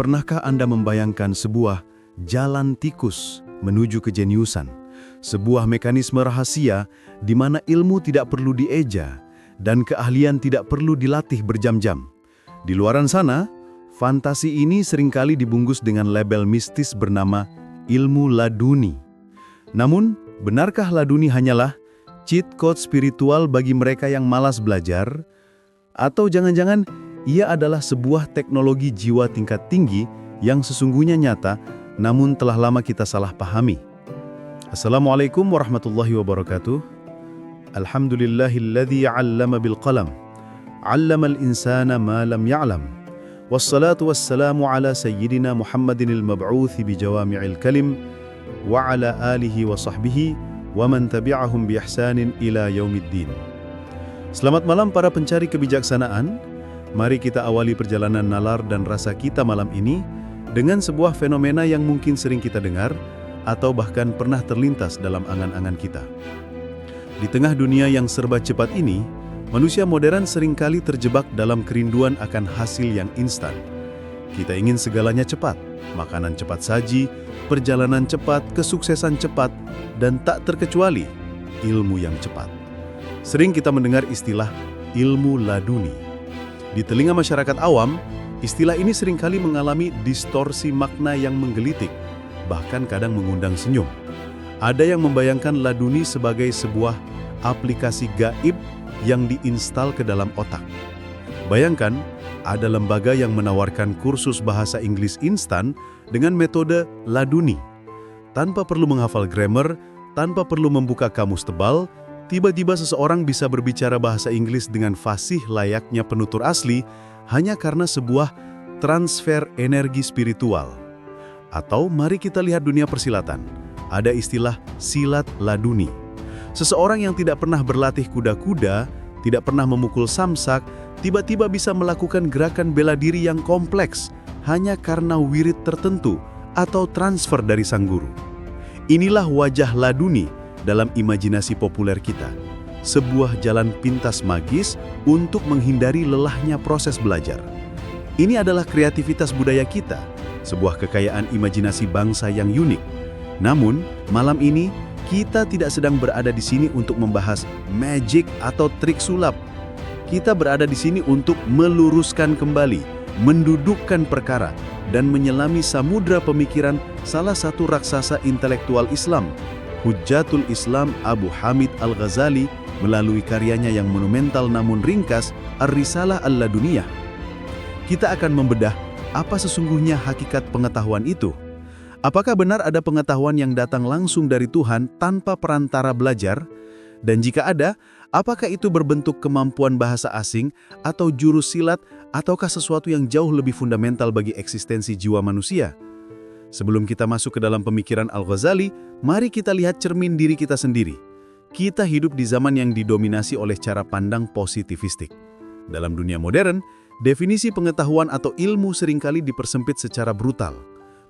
Pernahkah Anda membayangkan sebuah jalan tikus menuju kejeniusan? Sebuah mekanisme rahasia di mana ilmu tidak perlu dieja dan keahlian tidak perlu dilatih berjam-jam. Di luaran sana, fantasi ini seringkali dibungkus dengan label mistis bernama ilmu laduni. Namun, benarkah laduni hanyalah cheat code spiritual bagi mereka yang malas belajar? Atau jangan-jangan ia adalah sebuah teknologi jiwa tingkat tinggi yang sesungguhnya nyata, namun telah lama kita salah pahami? Assalamualaikum warahmatullahi wabarakatuh. Alhamdulillahilladzi 'allama bil qalam, 'allamal insana ma lam ya'lam. Wassalatu wassalamu ala sayyidina Muhammadinil mab'uuthi bi jawami'il kalim wa ala alihi wa sahbihi wa man tabi'ahum bi ihsanin ila yaumiddin. Selamat malam para pencari kebijaksanaan. Mari kita awali perjalanan nalar dan rasa kita malam ini dengan sebuah fenomena yang mungkin sering kita dengar atau bahkan pernah terlintas dalam angan-angan kita. Di tengah dunia yang serba cepat ini, manusia modern seringkali terjebak dalam kerinduan akan hasil yang instan. Kita ingin segalanya cepat, makanan cepat saji, perjalanan cepat, kesuksesan cepat, dan tak terkecuali ilmu yang cepat. Sering kita mendengar istilah ilmu laduni. Di telinga masyarakat awam, istilah ini seringkali mengalami distorsi makna yang menggelitik, bahkan kadang mengundang senyum. Ada yang membayangkan laduni sebagai sebuah aplikasi gaib yang diinstal ke dalam otak. Bayangkan, ada lembaga yang menawarkan kursus bahasa Inggris instan dengan metode laduni. Tanpa perlu menghafal grammar, tanpa perlu membuka kamus tebal, tiba-tiba seseorang bisa berbicara bahasa Inggris dengan fasih layaknya penutur asli hanya karena sebuah transfer energi spiritual. Atau mari kita lihat dunia persilatan. Ada istilah silat laduni. Seseorang yang tidak pernah berlatih kuda-kuda, tidak pernah memukul samsak, tiba-tiba bisa melakukan gerakan bela diri yang kompleks hanya karena wirid tertentu atau transfer dari sang guru. Inilah wajah laduni dalam imajinasi populer kita, sebuah jalan pintas magis untuk menghindari lelahnya proses belajar. Ini adalah kreativitas budaya kita, sebuah kekayaan imajinasi bangsa yang unik. Namun, malam ini kita tidak sedang berada di sini untuk membahas magic atau trik sulap. Kita berada di sini untuk meluruskan kembali, mendudukkan perkara, dan menyelami samudra pemikiran salah satu raksasa intelektual Islam, Hujjatul Islam Abu Hamid Al-Ghazali, melalui karyanya yang monumental namun ringkas, Ar-Risalah Al-Laduniyah. Kita akan membedah apa sesungguhnya hakikat pengetahuan itu. Apakah benar ada pengetahuan yang datang langsung dari Tuhan tanpa perantara belajar? Dan jika ada, apakah itu berbentuk kemampuan bahasa asing atau jurus silat, ataukah sesuatu yang jauh lebih fundamental bagi eksistensi jiwa manusia? Sebelum kita masuk ke dalam pemikiran Al-Ghazali, mari kita lihat cermin diri kita sendiri. Kita hidup di zaman yang didominasi oleh cara pandang positivistik. Dalam dunia modern, definisi pengetahuan atau ilmu seringkali dipersempit secara brutal.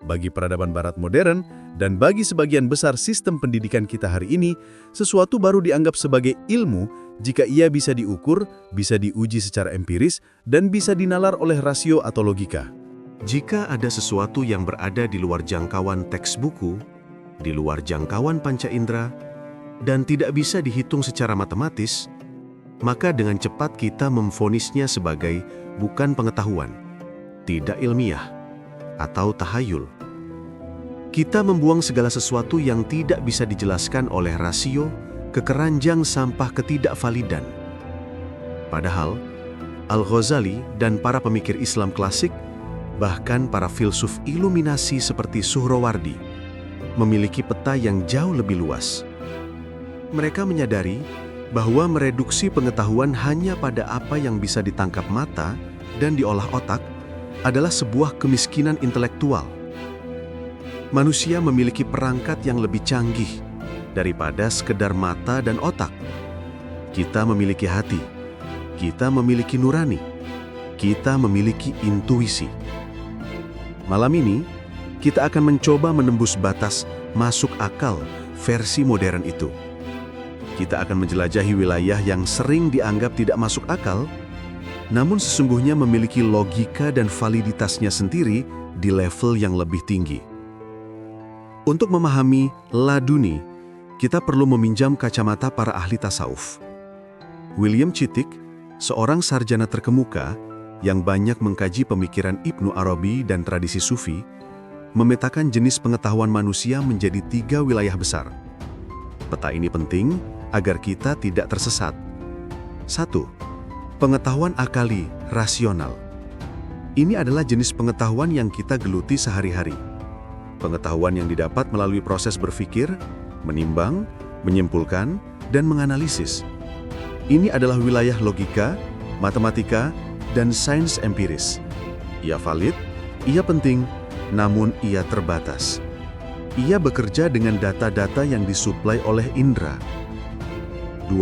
Bagi peradaban barat modern, dan bagi sebagian besar sistem pendidikan kita hari ini, sesuatu baru dianggap sebagai ilmu jika ia bisa diukur, bisa diuji secara empiris, dan bisa dinalar oleh rasio atau logika. Jika ada sesuatu yang berada di luar jangkauan teks buku, di luar jangkauan panca indera, dan tidak bisa dihitung secara matematis, maka dengan cepat kita memvonisnya sebagai bukan pengetahuan, tidak ilmiah, atau tahayul. Kita membuang segala sesuatu yang tidak bisa dijelaskan oleh rasio ke keranjang sampah ketidakvalidan. Padahal, Al-Ghazali dan para pemikir Islam klasik, bahkan para filsuf iluminasi seperti Suhrawardi, memiliki peta yang jauh lebih luas. Mereka menyadari bahwa mereduksi pengetahuan hanya pada apa yang bisa ditangkap mata dan diolah otak adalah sebuah kemiskinan intelektual. Manusia memiliki perangkat yang lebih canggih daripada sekedar mata dan otak. Kita memiliki hati, kita memiliki nurani, kita memiliki intuisi. Malam ini, kita akan mencoba menembus batas masuk akal versi modern itu. Kita akan menjelajahi wilayah yang sering dianggap tidak masuk akal, namun sesungguhnya memiliki logika dan validitasnya sendiri di level yang lebih tinggi. Untuk memahami laduni, kita perlu meminjam kacamata para ahli tasawuf. William Chittick, seorang sarjana terkemuka yang banyak mengkaji pemikiran Ibnu Arabi dan tradisi Sufi, memetakan jenis pengetahuan manusia menjadi 3 wilayah besar. Peta ini penting agar kita tidak tersesat. 1. Pengetahuan akali, rasional. Ini adalah jenis pengetahuan yang kita geluti sehari-hari. Pengetahuan yang didapat melalui proses berpikir, menimbang, menyimpulkan, dan menganalisis. Ini adalah wilayah logika, matematika, dan sains empiris. Ia valid, ia penting, namun ia terbatas. Ia bekerja dengan data-data yang disuplai oleh indera. 2.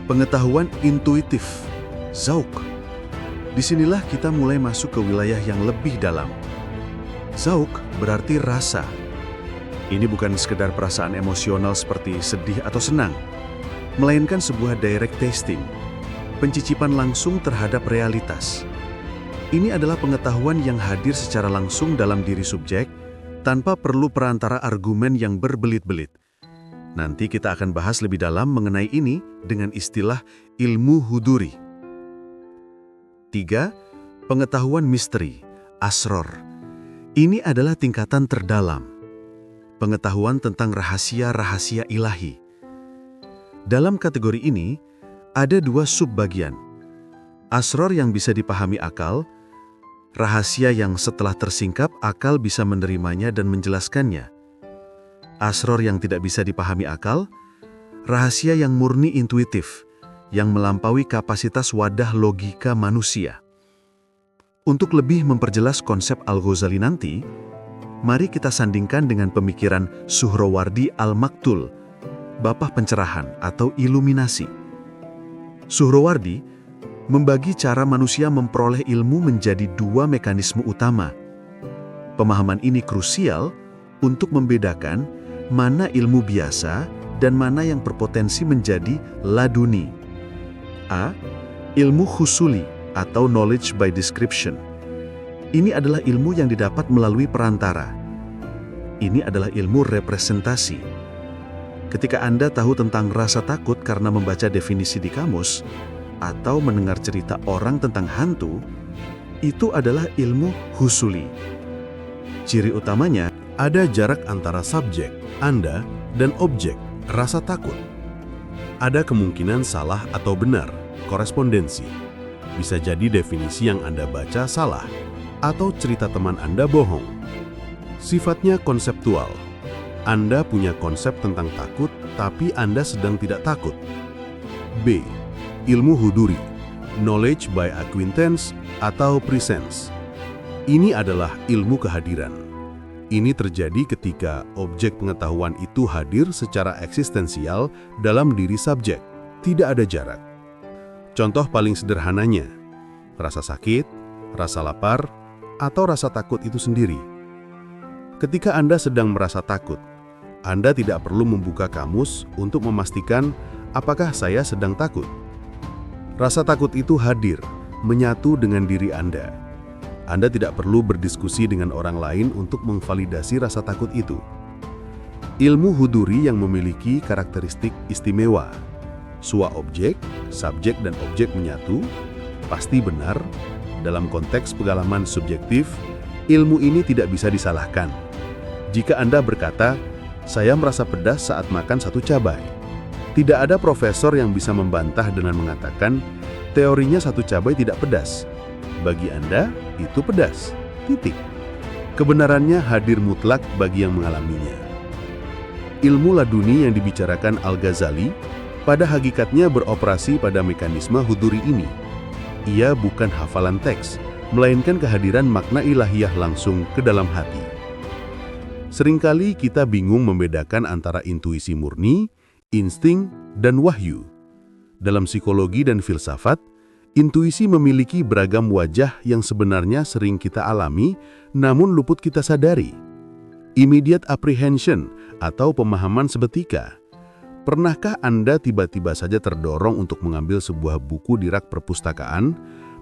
Pengetahuan intuitif, zauk. Disinilah kita mulai masuk ke wilayah yang lebih dalam. Zauk berarti rasa. Ini bukan sekedar perasaan emosional seperti sedih atau senang, melainkan sebuah direct tasting, pencicipan langsung terhadap realitas. Ini adalah pengetahuan yang hadir secara langsung dalam diri subjek, tanpa perlu perantara argumen yang berbelit-belit. Nanti kita akan bahas lebih dalam mengenai ini dengan istilah ilmu huduri. 3. Pengetahuan misteri, asror. Ini adalah tingkatan terdalam. Pengetahuan tentang rahasia-rahasia ilahi. Dalam kategori ini, ada 2 subbagian. Asror yang bisa dipahami akal, rahasia yang setelah tersingkap akal bisa menerimanya dan menjelaskannya. Asror yang tidak bisa dipahami akal, rahasia yang murni intuitif, yang melampaui kapasitas wadah logika manusia. Untuk lebih memperjelas konsep Al-Ghazali nanti, mari kita sandingkan dengan pemikiran Suhrawardi Al-Maktul, Bapa Pencerahan atau Iluminasi. Suhrawardi membagi cara manusia memperoleh ilmu menjadi 2 mekanisme utama. Pemahaman ini krusial untuk membedakan mana ilmu biasa dan mana yang berpotensi menjadi laduni. A. Ilmu husuli atau knowledge by description. Ini adalah ilmu yang didapat melalui perantara. Ini adalah ilmu representasi. Ketika Anda tahu tentang rasa takut karena membaca definisi di kamus, atau mendengar cerita orang tentang hantu, itu adalah ilmu husuli. Ciri utamanya, ada jarak antara subjek, Anda, dan objek, rasa takut. Ada kemungkinan salah atau benar, korespondensi. Bisa jadi definisi yang Anda baca salah, atau cerita teman Anda bohong. Sifatnya konseptual. Anda punya konsep tentang takut, tapi Anda sedang tidak takut. B. Ilmu huduri, knowledge by acquaintance atau presence. Ini adalah ilmu kehadiran. Ini terjadi ketika objek pengetahuan itu hadir secara eksistensial dalam diri subjek, tidak ada jarak. Contoh paling sederhananya, rasa sakit, rasa lapar, atau rasa takut itu sendiri. Ketika Anda sedang merasa takut, Anda tidak perlu membuka kamus untuk memastikan apakah saya sedang takut. Rasa takut itu hadir, menyatu dengan diri Anda. Anda tidak perlu berdiskusi dengan orang lain untuk memvalidasi rasa takut itu. Ilmu huduri yang memiliki karakteristik istimewa. Sua objek, subjek dan objek menyatu, pasti benar. Dalam konteks pengalaman subjektif, ilmu ini tidak bisa disalahkan. Jika Anda berkata, saya merasa pedas saat makan 1 cabai. Tidak ada profesor yang bisa membantah dengan mengatakan, teorinya 1 cabai tidak pedas. Bagi Anda, itu pedas. Titik. Kebenarannya hadir mutlak bagi yang mengalaminya. Ilmu laduni yang dibicarakan Al-Ghazali, pada hakikatnya beroperasi pada mekanisme huduri ini. Ia bukan hafalan teks, melainkan kehadiran makna ilahiyah langsung ke dalam hati. Seringkali kita bingung membedakan antara intuisi murni, insting, dan wahyu. Dalam psikologi dan filsafat, intuisi memiliki beragam wajah yang sebenarnya sering kita alami, namun luput kita sadari. Immediate apprehension atau pemahaman seketika. Pernahkah Anda tiba-tiba saja terdorong untuk mengambil sebuah buku di rak perpustakaan,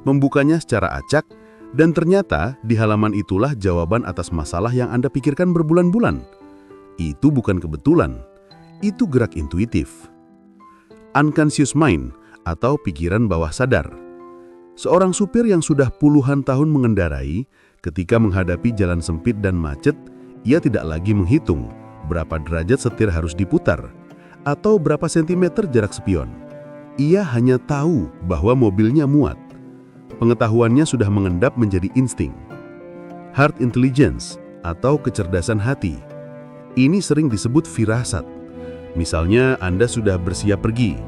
membukanya secara acak, dan ternyata di halaman itulah jawaban atas masalah yang Anda pikirkan berbulan-bulan. Itu bukan kebetulan, itu gerak intuitif. Unconscious mind atau pikiran bawah sadar. Seorang supir yang sudah puluhan tahun mengendarai, ketika menghadapi jalan sempit dan macet, ia tidak lagi menghitung berapa derajat setir harus diputar atau berapa sentimeter jarak spion. Ia hanya tahu bahwa mobilnya muat. Pengetahuannya sudah mengendap menjadi insting. Heart intelligence atau kecerdasan hati. Ini sering disebut firasat. Misalnya Anda sudah bersiap pergi,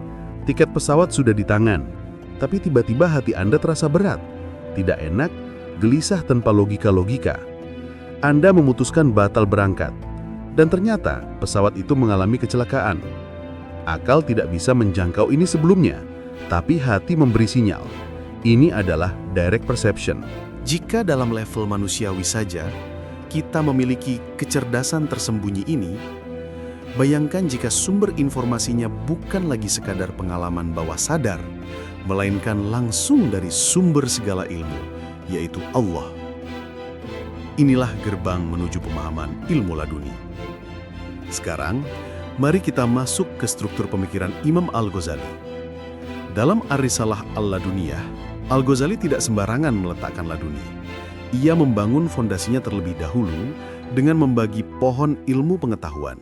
tiket pesawat sudah di tangan, tapi tiba-tiba hati Anda terasa berat, tidak enak, gelisah tanpa logika-logika. Anda memutuskan batal berangkat, dan ternyata pesawat itu mengalami kecelakaan. Akal tidak bisa menjangkau ini sebelumnya, tapi hati memberi sinyal. Ini adalah direct perception. Jika dalam level manusiawi saja, kita memiliki kecerdasan tersembunyi ini, bayangkan jika sumber informasinya bukan lagi sekadar pengalaman bawah sadar, melainkan langsung dari sumber segala ilmu, yaitu Allah. Inilah gerbang menuju pemahaman ilmu laduni. Sekarang, mari kita masuk ke struktur pemikiran Imam Al-Ghazali. Dalam Ar-Risalah Al-Laduniyah, Al-Ghazali tidak sembarangan meletakkan laduni. Ia membangun fondasinya terlebih dahulu dengan membagi pohon ilmu pengetahuan.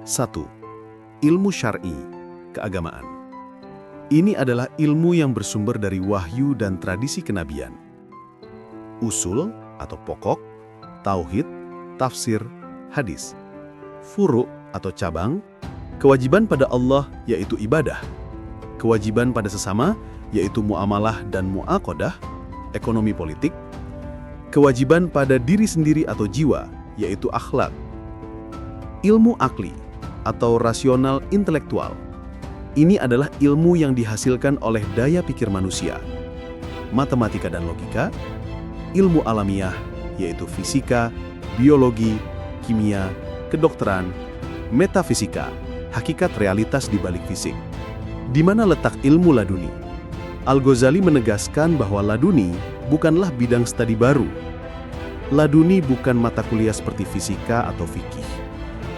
1. Ilmu syar'i, keagamaan. Ini adalah ilmu yang bersumber dari wahyu dan tradisi kenabian. Usul atau pokok, tauhid, tafsir, hadis. Furu' atau cabang, kewajiban pada Allah yaitu ibadah. Kewajiban pada sesama yaitu muamalah dan muaqadah, ekonomi politik. Kewajiban pada diri sendiri atau jiwa yaitu akhlak. Ilmu akli atau rasional intelektual. Ini adalah ilmu yang dihasilkan oleh daya pikir manusia. Matematika dan logika. Ilmu alamiah yaitu fisika, biologi, kimia, kedokteran, metafisika, hakikat realitas di balik fisik. Di mana letak ilmu laduni? Al-Ghazali menegaskan bahwa laduni bukanlah bidang studi baru. Laduni bukan mata kuliah seperti fisika atau fikih.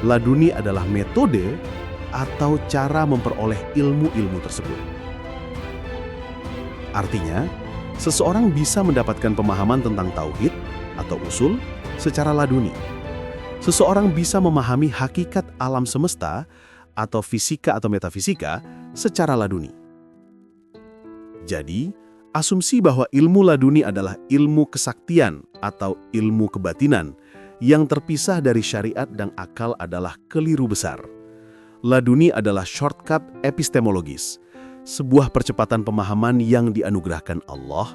Laduni adalah metode atau cara memperoleh ilmu-ilmu tersebut. Artinya, seseorang bisa mendapatkan pemahaman tentang tauhid atau usul secara laduni. Seseorang bisa memahami hakikat alam semesta atau fisika atau metafisika secara laduni. Jadi, asumsi bahwa ilmu laduni adalah ilmu kesaktian atau ilmu kebatinan yang terpisah dari syariat dan akal adalah keliru besar. Laduni adalah shortcut epistemologis, sebuah percepatan pemahaman yang dianugerahkan Allah,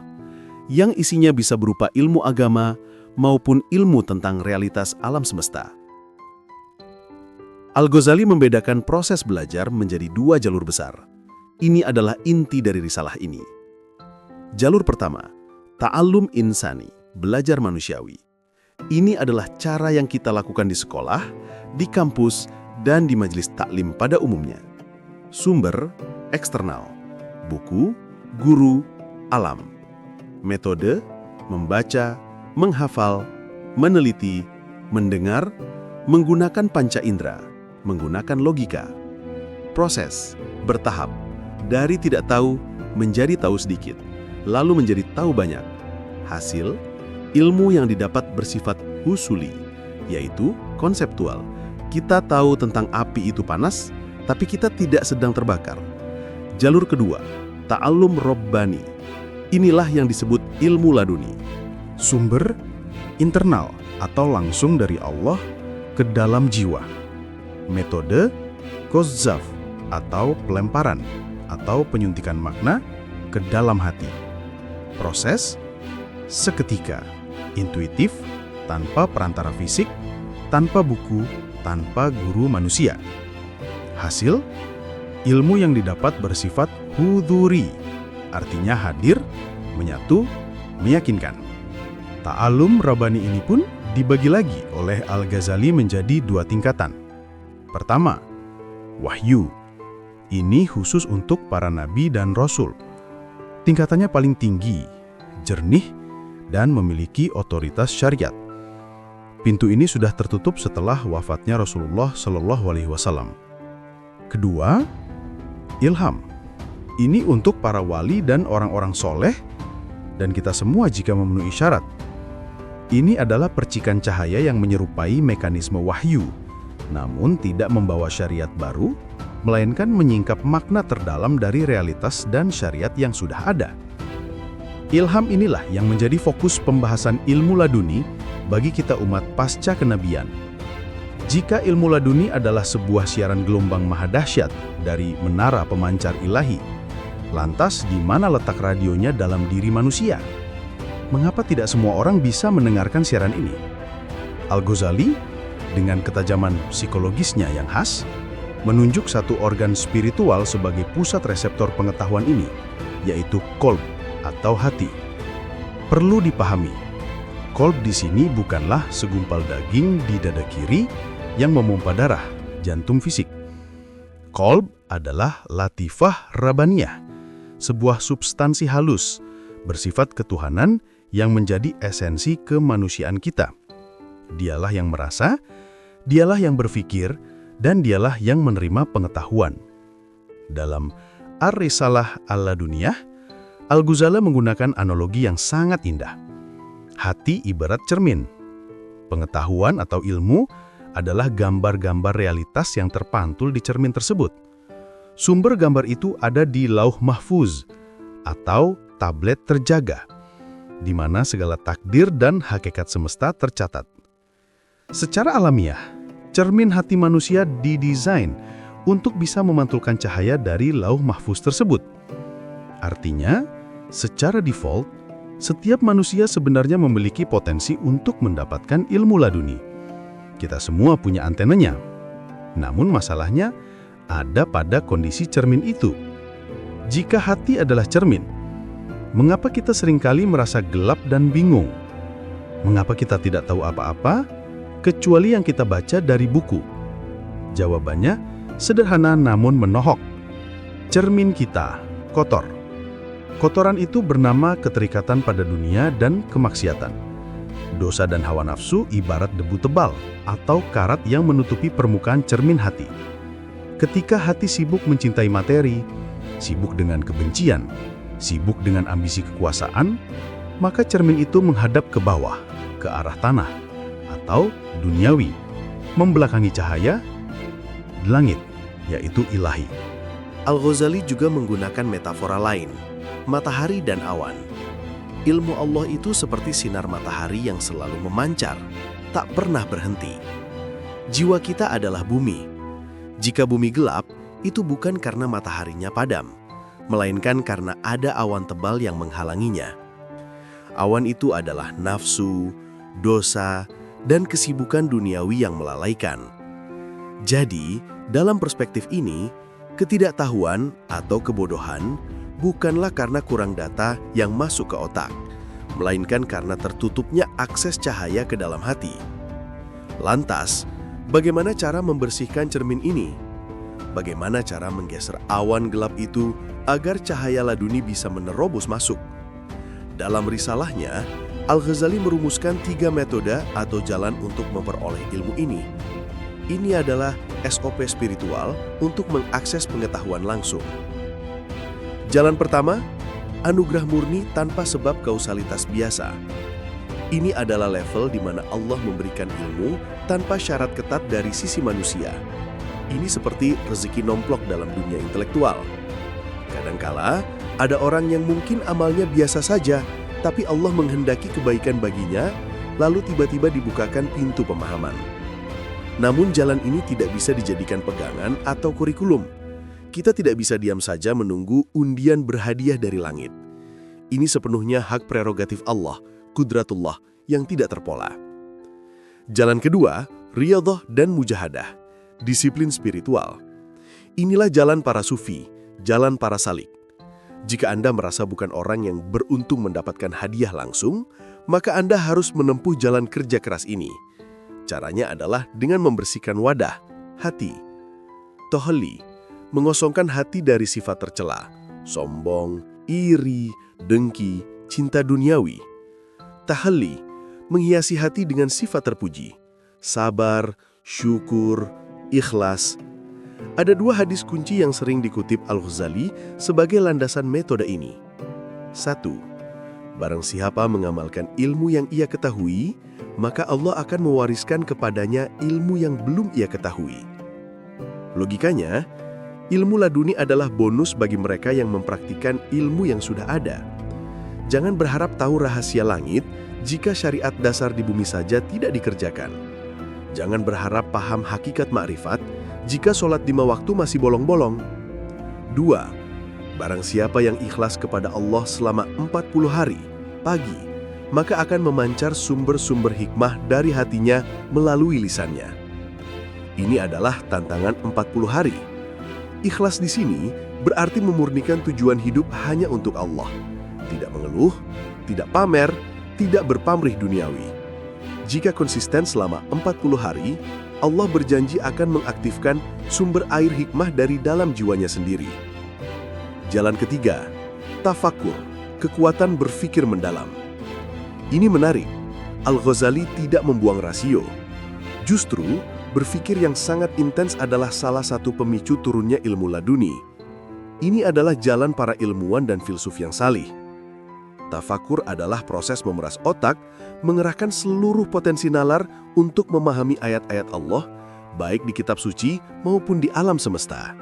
yang isinya bisa berupa ilmu agama maupun ilmu tentang realitas alam semesta. Al-Ghazali membedakan proses belajar menjadi dua jalur besar. Ini adalah inti dari risalah ini. Jalur pertama, ta'allum insani, belajar manusiawi. Ini adalah cara yang kita lakukan di sekolah, di kampus, dan di majelis taklim pada umumnya. Sumber, eksternal, buku, guru, alam. Metode, membaca, menghafal, meneliti, mendengar, menggunakan panca indera, menggunakan logika. Proses, bertahap, dari tidak tahu menjadi tahu sedikit, lalu menjadi tahu banyak. Hasil, ilmu yang didapat bersifat husuli, yaitu konseptual. Kita tahu tentang api itu panas, tapi kita tidak sedang terbakar. Jalur kedua, ta'allum robbani. Inilah yang disebut ilmu laduni. Sumber internal atau langsung dari Allah ke dalam jiwa. Metode qadzaf atau pelemparan atau penyuntikan makna ke dalam hati. Proses seketika, intuitif, tanpa perantara fisik, tanpa buku, tanpa guru manusia. Hasil, ilmu yang didapat bersifat huduri, artinya hadir, menyatu, meyakinkan. Ta'allum Rabbani ini pun dibagi lagi oleh Al-Ghazali menjadi dua tingkatan. Pertama, wahyu. Ini khusus untuk para nabi dan rasul. Tingkatannya paling tinggi, jernih, dan memiliki otoritas syariat. Pintu ini sudah tertutup setelah wafatnya Rasulullah Shallallahu Alaihi Wasallam. Kedua, ilham. Ini untuk para wali dan orang-orang soleh, dan kita semua jika memenuhi syarat. Ini adalah percikan cahaya yang menyerupai mekanisme wahyu, namun tidak membawa syariat baru, melainkan menyingkap makna terdalam dari realitas dan syariat yang sudah ada. Ilham inilah yang menjadi fokus pembahasan ilmu laduni bagi kita umat pasca kenabian. Jika ilmu laduni adalah sebuah siaran gelombang maha dahsyat dari menara pemancar ilahi, lantas di mana letak radionya dalam diri manusia? Mengapa tidak semua orang bisa mendengarkan siaran ini? Al-Ghazali, dengan ketajaman psikologisnya yang khas, menunjuk satu organ spiritual sebagai pusat reseptor pengetahuan ini, yaitu qalb atau hati. Perlu dipahami, qalb di sini bukanlah segumpal daging di dada kiri yang memompa darah, jantung fisik. Qalb adalah latifah rabbaniyah, sebuah substansi halus, bersifat ketuhanan yang menjadi esensi kemanusiaan kita. Dialah yang merasa, dialah yang berpikir, dan dialah yang menerima pengetahuan. Dalam Ar-Risalah Al-Laduniyah, Al-Ghazali menggunakan analogi yang sangat indah. Hati ibarat cermin. Pengetahuan atau ilmu adalah gambar-gambar realitas yang terpantul di cermin tersebut. Sumber gambar itu ada di Lauh Mahfuz atau tablet terjaga, di mana segala takdir dan hakikat semesta tercatat. Secara alamiah, cermin hati manusia didesain untuk bisa memantulkan cahaya dari Lauh Mahfuz tersebut. Artinya, secara default, setiap manusia sebenarnya memiliki potensi untuk mendapatkan ilmu laduni. Kita semua punya antenanya. Namun masalahnya ada pada kondisi cermin itu. Jika hati adalah cermin, mengapa kita seringkali merasa gelap dan bingung? Mengapa kita tidak tahu apa-apa, kecuali yang kita baca dari buku? Jawabannya sederhana namun menohok. Cermin kita kotor. Kotoran itu bernama keterikatan pada dunia dan kemaksiatan. Dosa dan hawa nafsu ibarat debu tebal atau karat yang menutupi permukaan cermin hati. Ketika hati sibuk mencintai materi, sibuk dengan kebencian, sibuk dengan ambisi kekuasaan, maka cermin itu menghadap ke bawah, ke arah tanah, atau duniawi, membelakangi cahaya langit, yaitu ilahi. Al-Ghazali juga menggunakan metafora lain, matahari dan awan. Ilmu Allah itu seperti sinar matahari yang selalu memancar, tak pernah berhenti. Jiwa kita adalah bumi. Jika bumi gelap, itu bukan karena mataharinya padam, melainkan karena ada awan tebal yang menghalanginya. Awan itu adalah nafsu, dosa, dan kesibukan duniawi yang melalaikan. Jadi, dalam perspektif ini, ketidaktahuan atau kebodohan bukanlah karena kurang data yang masuk ke otak, melainkan karena tertutupnya akses cahaya ke dalam hati. Lantas, bagaimana cara membersihkan cermin ini? Bagaimana cara menggeser awan gelap itu agar cahaya laduni bisa menerobos masuk? Dalam risalahnya, Al-Ghazali merumuskan 3 metode atau jalan untuk memperoleh ilmu ini. Ini adalah SOP spiritual untuk mengakses pengetahuan langsung. Jalan pertama, anugerah murni tanpa sebab kausalitas biasa. Ini adalah level di mana Allah memberikan ilmu tanpa syarat ketat dari sisi manusia. Ini seperti rezeki nomplok dalam dunia intelektual. Kadangkala, ada orang yang mungkin amalnya biasa saja, tapi Allah menghendaki kebaikan baginya, lalu tiba-tiba dibukakan pintu pemahaman. Namun jalan ini tidak bisa dijadikan pegangan atau kurikulum. Kita tidak bisa diam saja menunggu undian berhadiah dari langit. Ini sepenuhnya hak prerogatif Allah, kudratullah, yang tidak terpola. Jalan kedua, riyadhah dan mujahadah, disiplin spiritual. Inilah jalan para sufi, jalan para salik. Jika Anda merasa bukan orang yang beruntung mendapatkan hadiah langsung, maka Anda harus menempuh jalan kerja keras ini. Caranya adalah dengan membersihkan wadah, hati. Tohli, mengosongkan hati dari sifat tercela, sombong, iri, dengki, cinta duniawi. Tahalli menghiasi hati dengan sifat terpuji, sabar, syukur, ikhlas. Ada dua hadis kunci yang sering dikutip Al-Ghazali sebagai landasan metode ini. 1. Barang siapa mengamalkan ilmu yang ia ketahui, maka Allah akan mewariskan kepadanya ilmu yang belum ia ketahui. Logikanya, ilmu laduni adalah bonus bagi mereka yang mempraktikkan ilmu yang sudah ada. Jangan berharap tahu rahasia langit jika syariat dasar di bumi saja tidak dikerjakan. Jangan berharap paham hakikat makrifat jika sholat 5 waktu masih bolong-bolong. 2. Barang siapa yang ikhlas kepada Allah selama 40 hari, pagi, maka akan memancar sumber-sumber hikmah dari hatinya melalui lisannya. Ini adalah tantangan 40 hari. Ikhlas di sini berarti memurnikan tujuan hidup hanya untuk Allah. Tidak mengeluh, tidak pamer, tidak berpamrih duniawi. Jika konsisten selama 40 hari, Allah berjanji akan mengaktifkan sumber air hikmah dari dalam jiwanya sendiri. Jalan ketiga, tafakur, kekuatan berpikir mendalam. Ini menarik, Al-Ghazali tidak membuang rasio. Justru, berpikir yang sangat intens adalah salah satu pemicu turunnya ilmu laduni. Ini adalah jalan para ilmuwan dan filsuf yang salih. Tafakur adalah proses memeras otak, mengerahkan seluruh potensi nalar untuk memahami ayat-ayat Allah, baik di kitab suci maupun di alam semesta.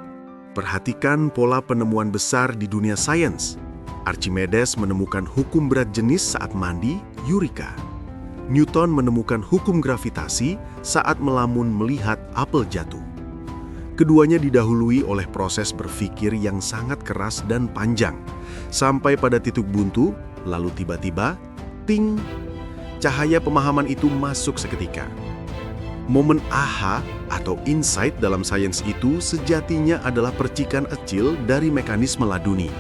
Perhatikan pola penemuan besar di dunia sains. Archimedes menemukan hukum berat jenis saat mandi, Eureka. Newton menemukan hukum gravitasi saat melamun melihat apel jatuh. Keduanya didahului oleh proses berpikir yang sangat keras dan panjang, sampai pada titik buntu, lalu tiba-tiba, ting, cahaya pemahaman itu masuk seketika. Momen aha atau insight dalam sains itu sejatinya adalah percikan kecil dari mekanisme laduni.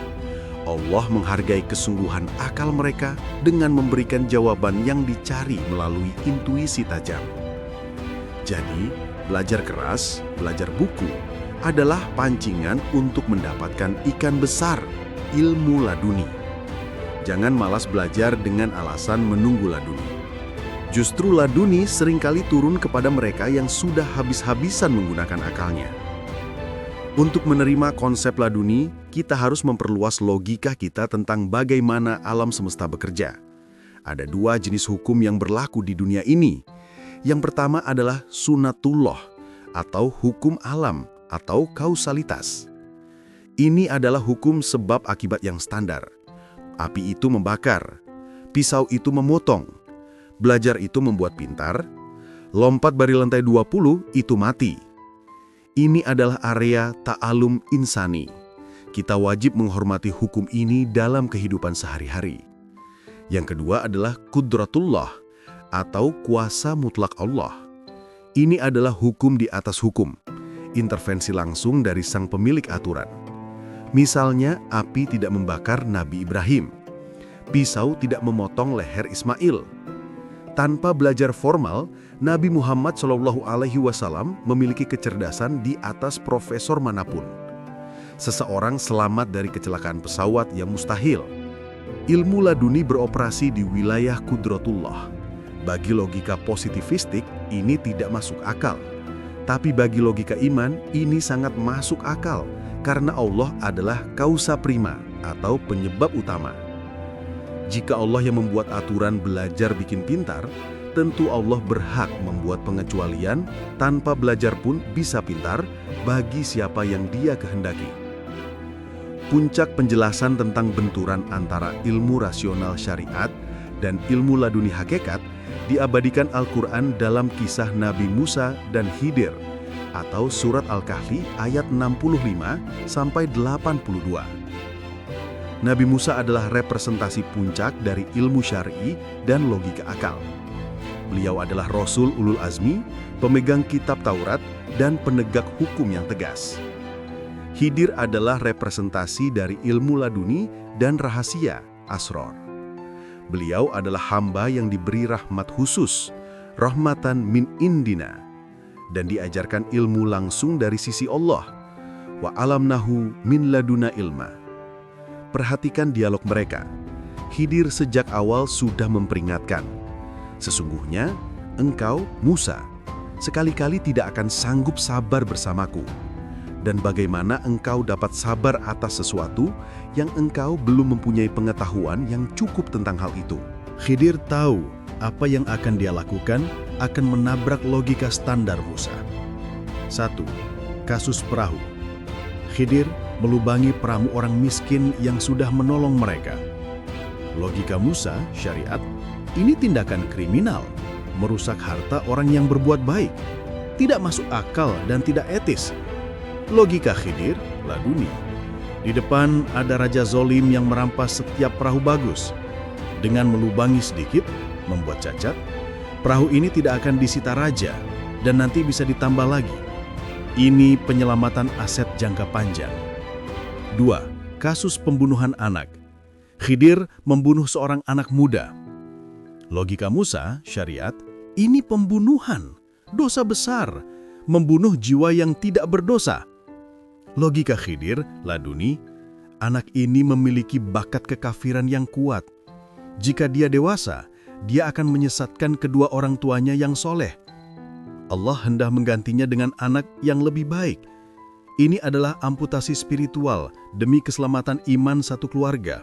Allah menghargai kesungguhan akal mereka dengan memberikan jawaban yang dicari melalui intuisi tajam. Jadi, belajar keras, belajar buku, adalah pancingan untuk mendapatkan ikan besar, ilmu laduni. Jangan malas belajar dengan alasan menunggu laduni. Justru laduni seringkali turun kepada mereka yang sudah habis-habisan menggunakan akalnya. Untuk menerima konsep laduni, kita harus memperluas logika kita tentang bagaimana alam semesta bekerja. Ada dua jenis hukum yang berlaku di dunia ini. Yang pertama adalah sunatullah atau hukum alam atau kausalitas. Ini adalah hukum sebab akibat yang standar. Api itu membakar, pisau itu memotong, belajar itu membuat pintar, lompat dari lantai 20 itu mati. Ini adalah area ta'alum insani. Kita wajib menghormati hukum ini dalam kehidupan sehari-hari. Yang kedua adalah qudratullah atau kuasa mutlak Allah. Ini adalah hukum di atas hukum, intervensi langsung dari sang pemilik aturan. Misalnya, api tidak membakar Nabi Ibrahim. Pisau tidak memotong leher Ismail. Tanpa belajar formal, Nabi Muhammad SAW memiliki kecerdasan di atas profesor manapun. Seseorang selamat dari kecelakaan pesawat yang mustahil. Ilmu laduni beroperasi di wilayah qudratullah. Bagi logika positifistik, ini tidak masuk akal. Tapi bagi logika iman, ini sangat masuk akal. Karena Allah adalah kausa prima atau penyebab utama. Jika Allah yang membuat aturan belajar bikin pintar, tentu Allah berhak membuat pengecualian tanpa belajar pun bisa pintar bagi siapa yang Dia kehendaki. Puncak penjelasan tentang benturan antara ilmu rasional syariat dan ilmu laduni hakikat diabadikan Al-Quran dalam kisah Nabi Musa dan Khidir atau surat Al-Kahfi ayat 65-82. Nabi Musa adalah representasi puncak dari ilmu syar'i dan logika akal. Beliau adalah Rasul Ulul Azmi, pemegang kitab Taurat, dan penegak hukum yang tegas. Khidir adalah representasi dari ilmu laduni dan rahasia, asror. Beliau adalah hamba yang diberi rahmat khusus, rahmatan min indina, dan diajarkan ilmu langsung dari sisi Allah. Wa alamnahu min laduna ilma. Perhatikan dialog mereka. Khidir sejak awal sudah memperingatkan. Sesungguhnya, engkau, Musa, sekali-kali tidak akan sanggup sabar bersamaku. Dan bagaimana engkau dapat sabar atas sesuatu yang engkau belum mempunyai pengetahuan yang cukup tentang hal itu. Khidir tahu apa yang akan dia lakukan akan menabrak logika standar Musa. 1. Kasus perahu. Khidir melubangi perahu orang miskin yang sudah menolong mereka. Logika Musa, syariat, ini tindakan kriminal, merusak harta orang yang berbuat baik, tidak masuk akal dan tidak etis. Logika Khidir, laduni. Di depan ada raja zolim yang merampas setiap perahu bagus. Dengan melubangi sedikit, membuat cacat, perahu ini tidak akan disita raja dan nanti bisa ditambah lagi. Ini penyelamatan aset jangka panjang. 2. Kasus pembunuhan anak. Khidir membunuh seorang anak muda. Logika Musa, syariat, ini pembunuhan, dosa besar, membunuh jiwa yang tidak berdosa. Logika Khidir, laduni, anak ini memiliki bakat kekafiran yang kuat. Jika dia dewasa, dia akan menyesatkan kedua orang tuanya yang soleh. Allah hendak menggantinya dengan anak yang lebih baik. Ini adalah amputasi spiritual demi keselamatan iman satu keluarga.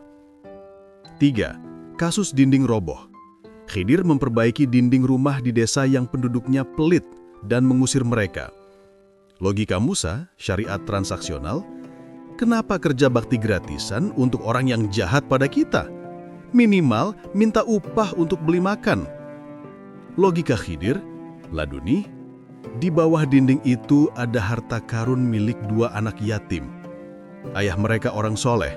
3. Kasus dinding roboh. Khidir memperbaiki dinding rumah di desa yang penduduknya pelit dan mengusir mereka. Logika Musa, syariat transaksional, kenapa kerja bakti gratisan untuk orang yang jahat pada kita? Minimal minta upah untuk beli makan. Logika Khidir, laduni, di bawah dinding itu ada harta karun milik 2 anak yatim. Ayah mereka orang soleh.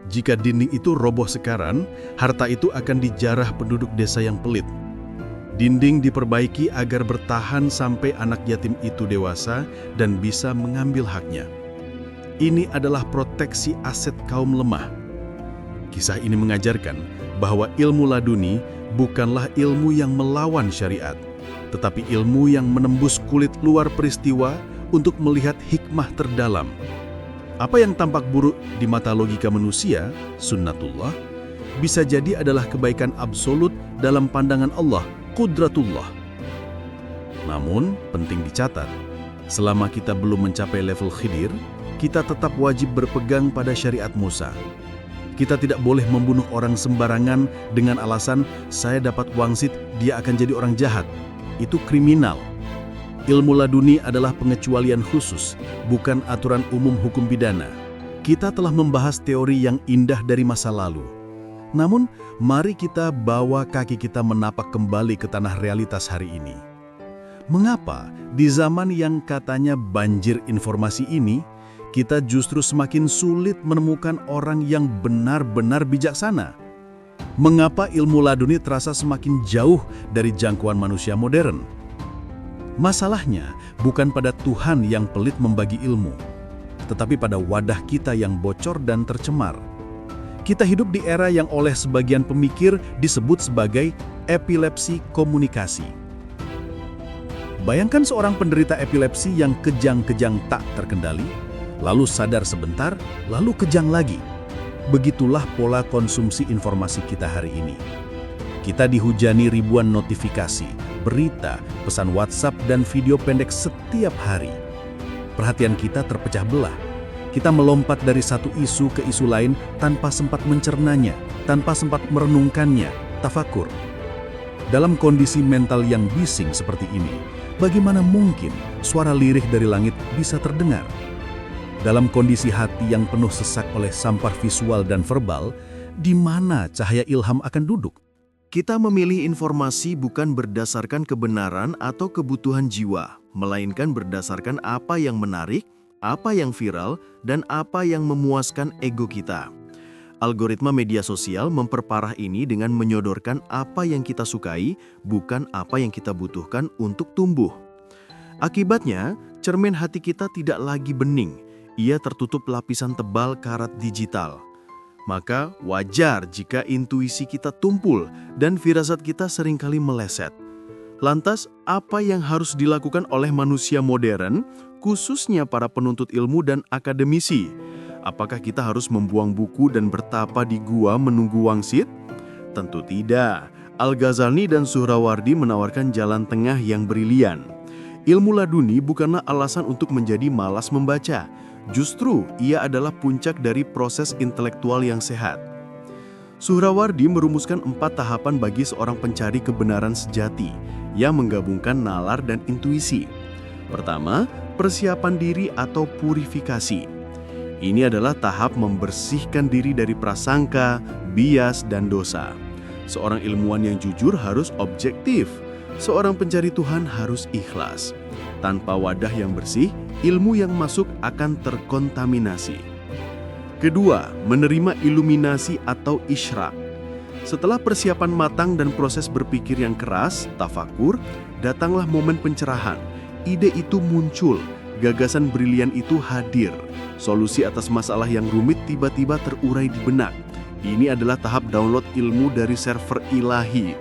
Jika dinding itu roboh sekarang, harta itu akan dijarah penduduk desa yang pelit. Dinding diperbaiki agar bertahan sampai anak yatim itu dewasa dan bisa mengambil haknya. Ini adalah proteksi aset kaum lemah. Kisah ini mengajarkan bahwa ilmu laduni bukanlah ilmu yang melawan syariat, tetapi ilmu yang menembus kulit luar peristiwa untuk melihat hikmah terdalam. Apa yang tampak buruk di mata logika manusia, sunnatullah, bisa jadi adalah kebaikan absolut dalam pandangan Allah, qudratullah. Namun, penting dicatat, selama kita belum mencapai level Khidir, kita tetap wajib berpegang pada syariat Musa. Kita tidak boleh membunuh orang sembarangan dengan alasan saya dapat wangsit, dia akan jadi orang jahat. Itu kriminal. Ilmu laduni adalah pengecualian khusus, bukan aturan umum hukum pidana. Kita telah membahas teori yang indah dari masa lalu. Namun, mari kita bawa kaki kita menapak kembali ke tanah realitas hari ini. Mengapa di zaman yang katanya banjir informasi ini, kita justru semakin sulit menemukan orang yang benar-benar bijaksana? Mengapa ilmu laduni terasa semakin jauh dari jangkauan manusia modern? Masalahnya bukan pada Tuhan yang pelit membagi ilmu, tetapi pada wadah kita yang bocor dan tercemar. Kita hidup di era yang oleh sebagian pemikir disebut sebagai epilepsi komunikasi. Bayangkan seorang penderita epilepsi yang kejang-kejang tak terkendali, lalu sadar sebentar, lalu kejang lagi. Begitulah pola konsumsi informasi kita hari ini. Kita dihujani ribuan notifikasi, berita, pesan WhatsApp, dan video pendek setiap hari. Perhatian kita terpecah belah. Kita melompat dari satu isu ke isu lain tanpa sempat mencernanya, tanpa sempat merenungkannya, tafakur. Dalam kondisi mental yang bising seperti ini, bagaimana mungkin suara lirih dari langit bisa terdengar? Dalam kondisi hati yang penuh sesak oleh sampar visual dan verbal, di mana cahaya ilham akan duduk? Kita memilih informasi bukan berdasarkan kebenaran atau kebutuhan jiwa, melainkan berdasarkan apa yang menarik, apa yang viral, dan apa yang memuaskan ego kita. Algoritma media sosial memperparah ini dengan menyodorkan apa yang kita sukai, bukan apa yang kita butuhkan untuk tumbuh. Akibatnya, cermin hati kita tidak lagi bening. Ia tertutup lapisan tebal karat digital. Maka wajar jika intuisi kita tumpul dan firasat kita seringkali meleset. Lantas, apa yang harus dilakukan oleh manusia modern, khususnya para penuntut ilmu dan akademisi? Apakah kita harus membuang buku dan bertapa di gua menunggu wangsit? Tentu tidak. Al-Ghazali dan Suhrawardi menawarkan jalan tengah yang brilian. Ilmu laduni bukanlah alasan untuk menjadi malas membaca. Justru, ia adalah puncak dari proses intelektual yang sehat. Suhrawardi merumuskan 4 tahapan bagi seorang pencari kebenaran sejati yang menggabungkan nalar dan intuisi. Pertama, persiapan diri atau purifikasi. Ini adalah tahap membersihkan diri dari prasangka, bias, dan dosa. Seorang ilmuwan yang jujur harus objektif. Seorang pencari Tuhan harus ikhlas. Tanpa wadah yang bersih, ilmu yang masuk akan terkontaminasi. Kedua, menerima iluminasi atau isyraq. Setelah persiapan matang dan proses berpikir yang keras, tafakur, datanglah momen pencerahan. Ide itu muncul, gagasan brilian itu hadir. Solusi atas masalah yang rumit tiba-tiba terurai di benak. Ini adalah tahap download ilmu dari server ilahi.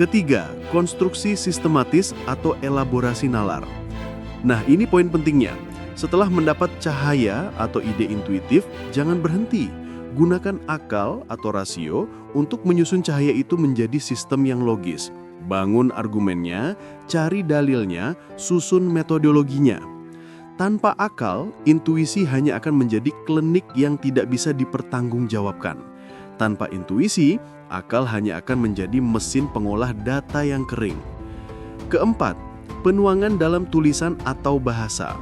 Ketiga, konstruksi sistematis atau elaborasi nalar. Nah, ini poin pentingnya. Setelah mendapat cahaya atau ide intuitif, jangan berhenti. Gunakan akal atau rasio untuk menyusun cahaya itu menjadi sistem yang logis. Bangun argumennya, cari dalilnya, susun metodologinya. Tanpa akal, intuisi hanya akan menjadi klinik yang tidak bisa dipertanggungjawabkan. Tanpa intuisi, akal hanya akan menjadi mesin pengolah data yang kering. Keempat, penuangan dalam tulisan atau bahasa.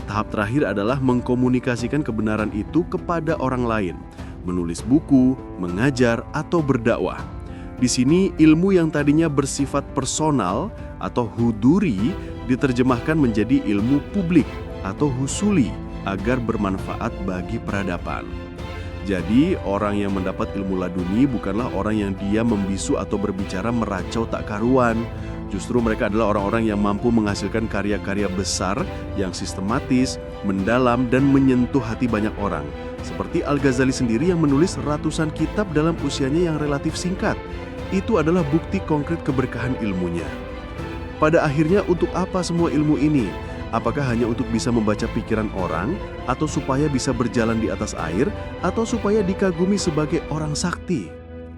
Tahap terakhir adalah mengkomunikasikan kebenaran itu kepada orang lain, menulis buku, mengajar, atau berdakwah. Di sini, ilmu yang tadinya bersifat personal atau huduri diterjemahkan menjadi ilmu publik atau husuli agar bermanfaat bagi peradaban. Jadi, orang yang mendapat ilmu laduni bukanlah orang yang diam membisu atau berbicara meracau tak karuan. Justru mereka adalah orang-orang yang mampu menghasilkan karya-karya besar yang sistematis, mendalam, dan menyentuh hati banyak orang. Seperti Al-Ghazali sendiri yang menulis ratusan kitab dalam usianya yang relatif singkat. Itu adalah bukti konkret keberkahan ilmunya. Pada akhirnya, untuk apa semua ilmu ini? Apakah hanya untuk bisa membaca pikiran orang, atau supaya bisa berjalan di atas air, atau supaya dikagumi sebagai orang sakti?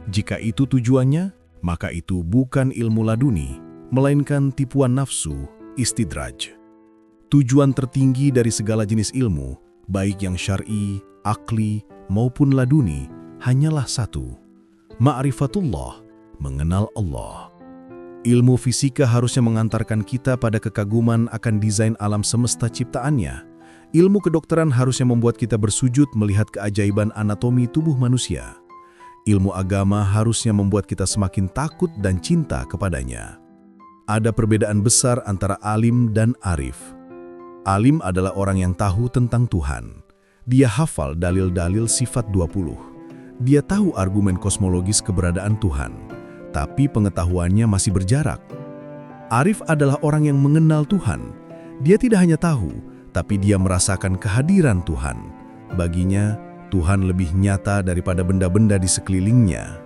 Jika itu tujuannya, maka itu bukan ilmu laduni, melainkan tipuan nafsu, istidraj. Tujuan tertinggi dari segala jenis ilmu, baik yang syar'i, akli, maupun laduni, hanyalah satu: ma'rifatullah, mengenal Allah. Ilmu fisika harusnya mengantarkan kita pada kekaguman akan desain alam semesta ciptaannya. Ilmu kedokteran harusnya membuat kita bersujud melihat keajaiban anatomi tubuh manusia. Ilmu agama harusnya membuat kita semakin takut dan cinta kepadanya. Ada perbedaan besar antara alim dan arif. Alim adalah orang yang tahu tentang Tuhan. Dia hafal dalil-dalil sifat 20. Dia tahu argumen kosmologis keberadaan Tuhan. Tapi pengetahuannya masih berjarak. Arif adalah orang yang mengenal Tuhan. Dia tidak hanya tahu, tapi dia merasakan kehadiran Tuhan. Baginya, Tuhan lebih nyata daripada benda-benda di sekelilingnya.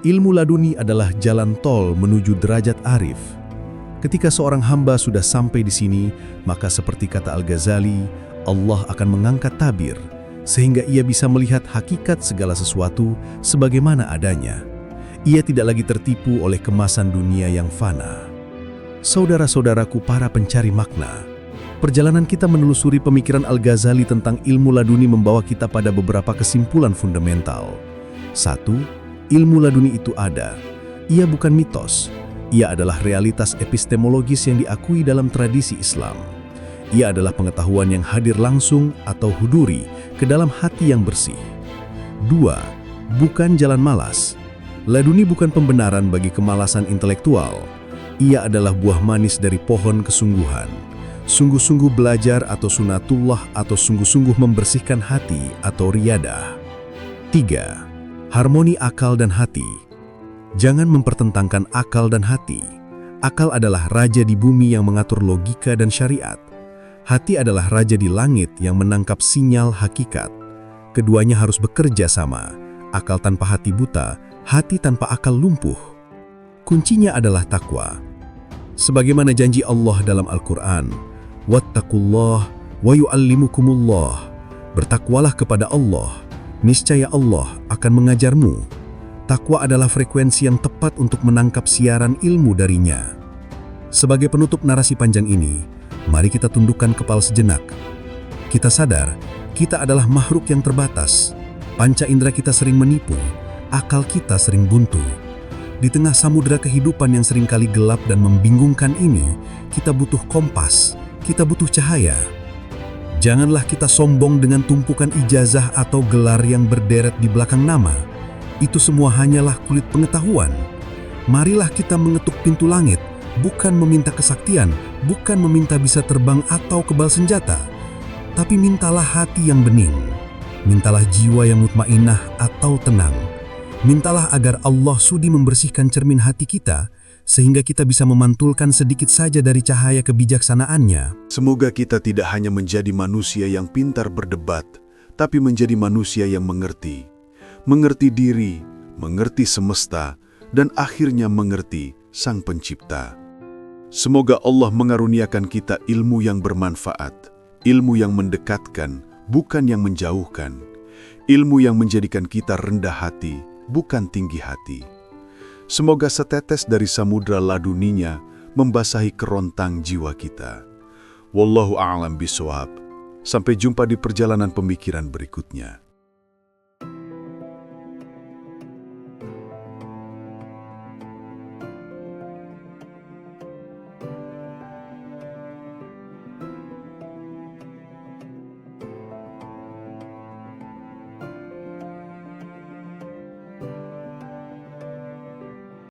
Ilmu laduni adalah jalan tol menuju derajat arif. Ketika seorang hamba sudah sampai di sini, maka seperti kata Al-Ghazali, Allah akan mengangkat tabir, sehingga ia bisa melihat hakikat segala sesuatu sebagaimana adanya. Ia tidak lagi tertipu oleh kemasan dunia yang fana. Saudara-saudaraku para pencari makna, perjalanan kita menelusuri pemikiran Al-Ghazali tentang ilmu laduni membawa kita pada beberapa kesimpulan fundamental. 1. Ilmu laduni itu ada. Ia bukan mitos. Ia adalah realitas epistemologis yang diakui dalam tradisi Islam. Ia adalah pengetahuan yang hadir langsung atau huduri ke dalam hati yang bersih. 2. Bukan jalan malas. Laduni bukan pembenaran bagi kemalasan intelektual. Ia adalah buah manis dari pohon kesungguhan. Sungguh-sungguh belajar atau sunatullah atau sungguh-sungguh membersihkan hati atau riyadah. 3. Harmoni akal dan hati. Jangan mempertentangkan akal dan hati. Akal adalah raja di bumi yang mengatur logika dan syariat. Hati adalah raja di langit yang menangkap sinyal hakikat. Keduanya harus bekerja sama. Akal tanpa hati buta, hati tanpa akal lumpuh. Kuncinya adalah takwa. Sebagaimana janji Allah dalam Al-Quran, "Wattaqullah wa yu'allimukumullah." Bertakwalah kepada Allah, niscaya Allah akan mengajarmu. Takwa adalah frekuensi yang tepat untuk menangkap siaran ilmu darinya. Sebagai penutup narasi panjang ini, mari kita tundukkan kepala sejenak. Kita sadar, kita adalah makhluk yang terbatas. Panca indera kita sering menipu, akal kita sering buntu. Di tengah samudera kehidupan yang seringkali gelap dan membingungkan ini, kita butuh kompas, kita butuh cahaya. Janganlah kita sombong dengan tumpukan ijazah atau gelar yang berderet di belakang nama. Itu semua hanyalah kulit pengetahuan. Marilah kita mengetuk pintu langit, bukan meminta kesaktian, bukan meminta bisa terbang atau kebal senjata, tapi mintalah hati yang bening. Mintalah jiwa yang mutmainah atau tenang. Mintalah agar Allah sudi membersihkan cermin hati kita, sehingga kita bisa memantulkan sedikit saja dari cahaya kebijaksanaannya. Semoga kita tidak hanya menjadi manusia yang pintar berdebat, tapi menjadi manusia yang mengerti diri, mengerti semesta, dan akhirnya mengerti Sang Pencipta. Semoga Allah mengaruniakan kita ilmu yang bermanfaat, ilmu yang mendekatkan, bukan yang menjauhkan, ilmu yang menjadikan kita rendah hati, bukan tinggi hati. Semoga setetes dari samudra laduninya membasahi kerontang jiwa kita. Wallahu a'lam bishawab. Sampai jumpa di perjalanan pemikiran berikutnya.